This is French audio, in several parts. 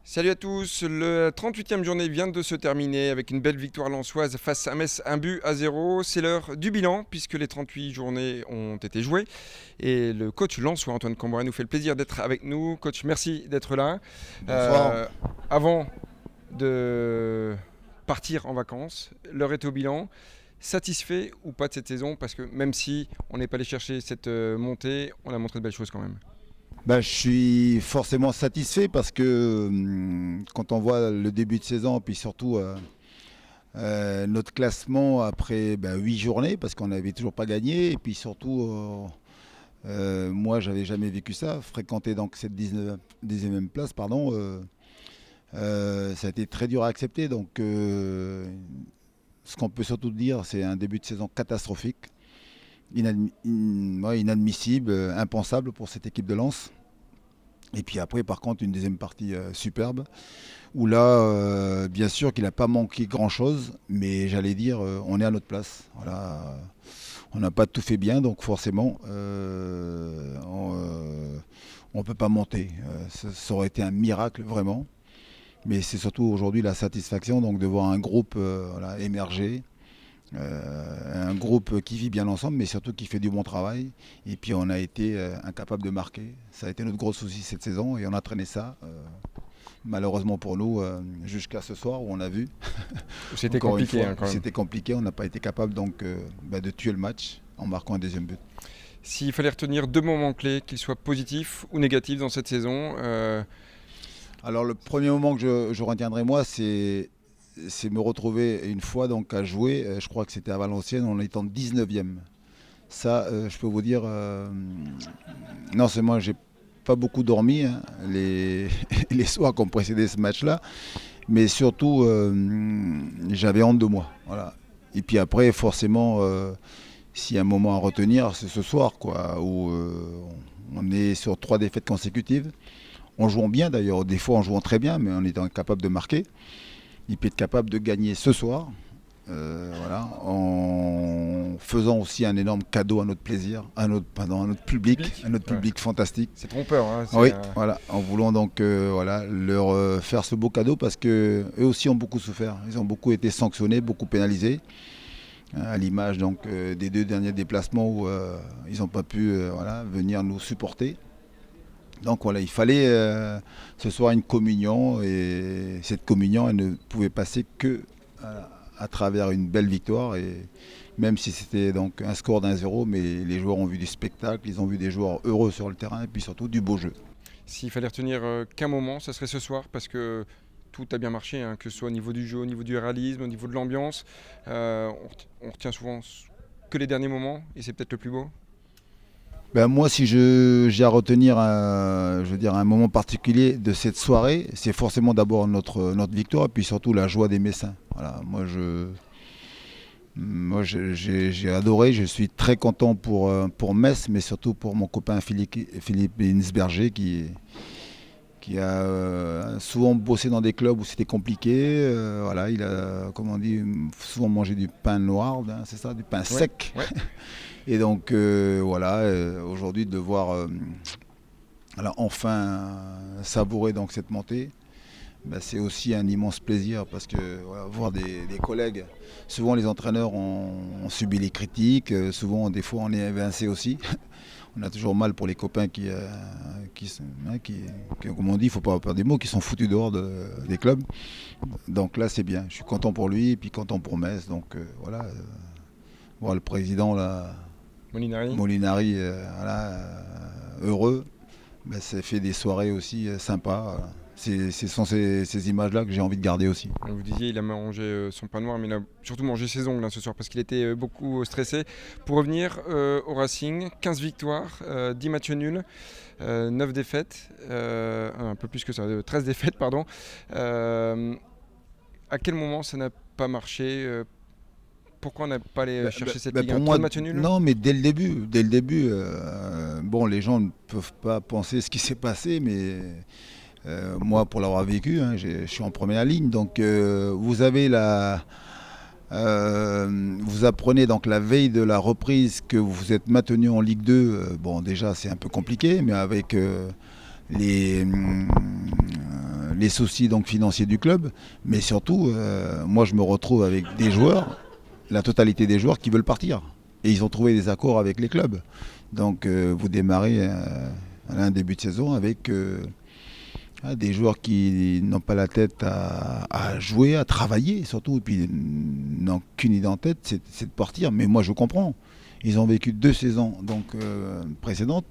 Salut à tous, la 38e journée vient de se terminer avec une belle victoire lensoise face à Metz, 1-0. C'est l'heure du bilan puisque les 38 journées ont été jouées et le coach lensois Antoine Camboré nous fait le plaisir d'être avec nous. Coach, merci d'être là. Bonsoir. Avant de partir en vacances, l'heure est au bilan. Satisfait ou pas de cette saison? Parce que même si on n'est pas allé chercher cette montée, on a montré de belles choses quand même. Je suis forcément satisfait parce que quand on voit le début de saison, puis surtout notre classement après 8 journées, parce qu'on n'avait toujours pas gagné, et puis surtout, moi j'avais jamais vécu ça, fréquenter donc cette 19e place, pardon, ça a été très dur à accepter. Donc ce qu'on peut surtout dire, c'est un début de saison catastrophique. Inadmissible, impensable pour cette équipe de Lens. Et puis après, par contre, une deuxième partie superbe, où là, bien sûr qu'il n'a pas manqué grand-chose, mais j'allais dire, on est à notre place. Voilà. On n'a pas tout fait bien, donc forcément, on ne peut pas monter. Ça aurait été un miracle, vraiment. Mais c'est surtout aujourd'hui la satisfaction donc, de voir un groupe émerger. Un groupe qui vit bien ensemble, mais surtout qui fait du bon travail. Et puis on a été incapable de marquer. Ça a été notre gros souci cette saison et on a traîné ça, malheureusement pour nous, jusqu'à ce soir où on a vu. C'était Encore une compliqué fois, quand même. c'était compliqué. On n'a pas été capable donc de tuer le match en marquant un deuxième but. S'il fallait retenir deux moments clés, qu'ils soient positifs ou négatifs dans cette saison, Alors le premier moment que je retiendrai moi, c'est me retrouver une fois donc à jouer, je crois que c'était à Valenciennes, en étant 19e. Ça, je peux vous dire, non seulement j'ai pas beaucoup dormi hein, les soirs qui ont précédé ce match-là, mais surtout j'avais honte de moi. Voilà. Et puis après, forcément, s'il y a un moment à retenir, c'est ce soir, quoi, où on est sur 3 défaites consécutives. En jouant bien d'ailleurs, des fois en jouant très bien, mais en étant capable de marquer. Il peut être capable de gagner ce soir, voilà, en faisant aussi un énorme cadeau à notre plaisir, à notre public, fantastique. c'est trompeur. Hein, Oui, voilà, en voulant donc voilà, leur faire ce beau cadeau parce que eux aussi ont beaucoup souffert. Ils ont beaucoup été sanctionnés, beaucoup pénalisés, hein, à l'image donc des 2 derniers déplacements où ils n'ont pas pu voilà, venir nous supporter. Donc voilà, il fallait ce soir une communion et cette communion, elle ne pouvait passer que à travers une belle victoire. Et même si c'était donc un score d'1-0, mais les joueurs ont vu du spectacle, ils ont vu des joueurs heureux sur le terrain et puis surtout du beau jeu. S'il fallait retenir qu'un moment, ça serait ce soir parce que tout a bien marché, hein, que ce soit au niveau du jeu, au niveau du réalisme, au niveau de l'ambiance. On retient souvent que les derniers moments et c'est peut-être le plus beau. Moi, si j'ai à retenir je veux dire, un moment particulier de cette soirée, c'est forcément d'abord notre victoire et puis surtout la joie des Messins. Voilà, j'ai adoré, je suis très content pour Metz, mais surtout pour mon copain Philippe Insberger qui a souvent bossé dans des clubs où c'était compliqué. Voilà, il a, comme on dit, souvent mangé du pain noir, hein, c'est ça, du pain sec. Ouais. Et donc voilà, aujourd'hui de voir voilà, enfin savourer donc cette montée. C'est aussi un immense plaisir parce que voilà, voir des collègues, souvent les entraîneurs ont subi les critiques, souvent des fois on est évincé aussi. On a toujours mal pour les copains comme on dit, il ne faut pas avoir peur des mots, qui sont foutus dehors des clubs. Donc là c'est bien, je suis content pour lui et puis content pour Metz. Donc voilà, voir le président là, Molinari. Molinari voilà, heureux, ça fait des soirées aussi sympas. Voilà. Ce sont ces images-là que j'ai envie de garder aussi. Vous disiez il a mangé son pain noir, mais il a surtout mangé ses ongles hein, ce soir parce qu'il était beaucoup stressé. Pour revenir au Racing, 15 victoires, 10 matchs nuls, 9 défaites, un peu plus que ça, 13 défaites, pardon. À quel moment ça n'a pas marché pourquoi on n'a pas allé chercher cette Ligue 1? Pour Trop moi, de matchs nuls? non, mais dès le début, bon, les gens ne peuvent pas penser ce qui s'est passé, mais moi, pour l'avoir vécu, hein, je suis en première ligne, donc vous avez vous apprenez donc la veille de la reprise que vous êtes maintenu en Ligue 2. Bon, déjà c'est un peu compliqué, mais avec les les soucis donc financiers du club, mais surtout, moi je me retrouve avec des joueurs, la totalité des joueurs qui veulent partir. Et ils ont trouvé des accords avec les clubs. Donc vous démarrez un début de saison avec des joueurs qui n'ont pas la tête à jouer, à travailler surtout, et puis n'ont qu'une idée en tête, c'est de partir. Mais moi je comprends. Ils ont vécu 2 saisons donc, précédentes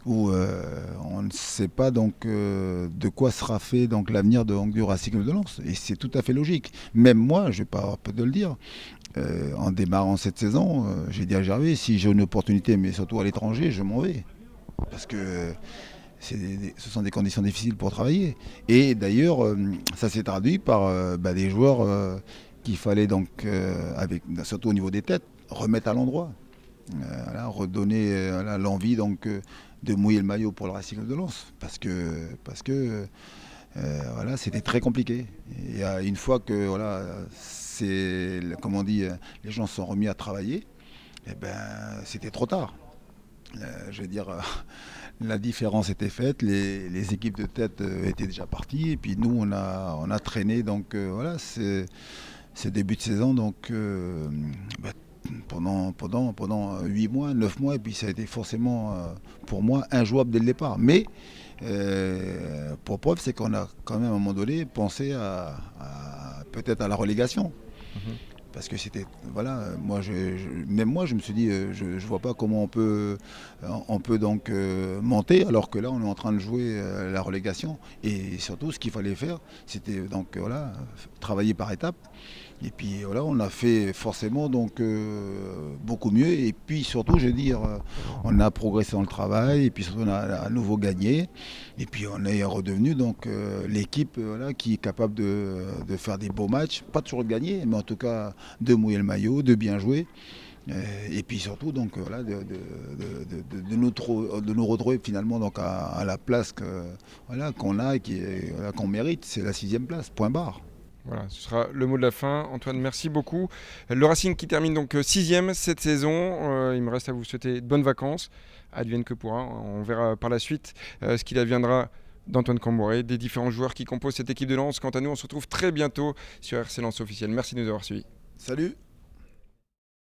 où on ne sait pas donc, de quoi sera fait donc, l'avenir du Racing de Lens. Et c'est tout à fait logique. Même moi, je ne vais pas avoir peur de le dire, en démarrant cette saison, j'ai dit à Gervais, si j'ai une opportunité, mais surtout à l'étranger, je m'en vais. Parce que ce sont des conditions difficiles pour travailler. Et d'ailleurs, ça s'est traduit par des joueurs qu'il fallait donc, surtout au niveau des têtes, remettre à l'endroit. Voilà, redonner l'envie donc, de mouiller le maillot pour le Racing de Lens. Parce que voilà, c'était très compliqué. Et une fois que voilà, comme on dit, les gens se sont remis à travailler, eh ben, c'était trop tard. Je veux dire, la différence était faite, les équipes de tête étaient déjà parties, et puis nous, on a traîné donc, voilà, ces débuts de saison donc, pendant 8 mois, 9 mois, et puis ça a été forcément pour moi injouable dès le départ. Mais pour preuve, c'est qu'on a quand même à un moment donné pensé peut-être à la relégation. Parce que c'était, voilà, même moi je me suis dit, je ne vois pas comment on peut donc monter, alors que là on est en train de jouer la relégation. Et surtout ce qu'il fallait faire, c'était donc voilà, travailler par étapes. Et puis voilà, on a fait forcément donc beaucoup mieux. Et puis surtout, je veux dire, on a progressé dans le travail. Et puis surtout, on a à nouveau gagné. Et puis on est redevenu donc l'équipe voilà, qui est capable de faire des beaux matchs, pas toujours de gagner, mais en tout cas de mouiller le maillot, de bien jouer. Et puis surtout donc voilà, de nous retrouver finalement donc à la place voilà, qu'on a et voilà, qu'on mérite. C'est la 6e place. Point barre. Voilà, ce sera le mot de la fin. Antoine, merci beaucoup. Le Racing qui termine donc 6e cette saison. Il me reste à vous souhaiter de bonnes vacances. Advienne que pourra. On verra par la suite ce qu'il adviendra d'Antoine Camboré, des différents joueurs qui composent cette équipe de Lens. Quant à nous, on se retrouve très bientôt sur RC Lens officiel. Merci de nous avoir suivis. Salut!